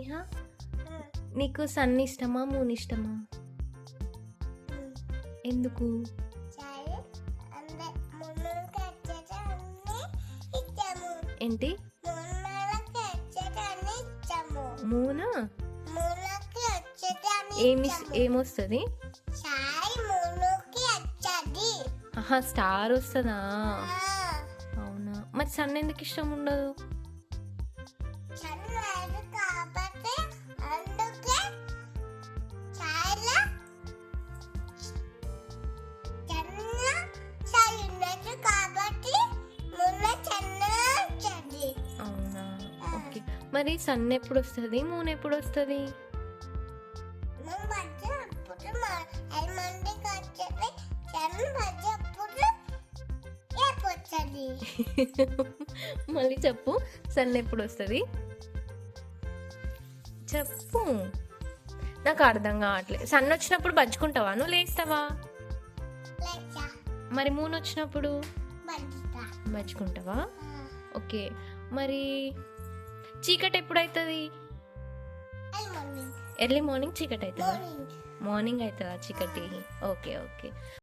ఇహా నీకు సన్ ఇష్టమా మూన్ ఇష్టమా? ఎందుకు? ఏంటి మూనా? ఏమొస్తుంది? ఆహా స్టార్ వస్తుందా? అవునా, మరి సన్ ఎందుకు ఇష్టం ఉండదు? అవునా, ఓకే. మరి సన్ ఎప్పుడు వస్తుంది, మూన్ ఎప్పుడు వస్తుంది? మళ్ళీ చెప్పు, సన్ ఎప్పుడు వస్తుంది చెప్పు. నాకు అర్థం కావట్లేదు. సన్ వచ్చినప్పుడు పంచుకుంటావా, నువ్వు లేస్తావా? మరి మూన్ వచ్చినప్పుడు పంచుకుంటావా? ఓకే. మరి చీకటి ఎప్పుడు అవుతుంది? ఎర్లీ మార్నింగ్ చీకటి అవుతుందా? మార్నింగ్ అవుతుందా చీకటి? Okay okay.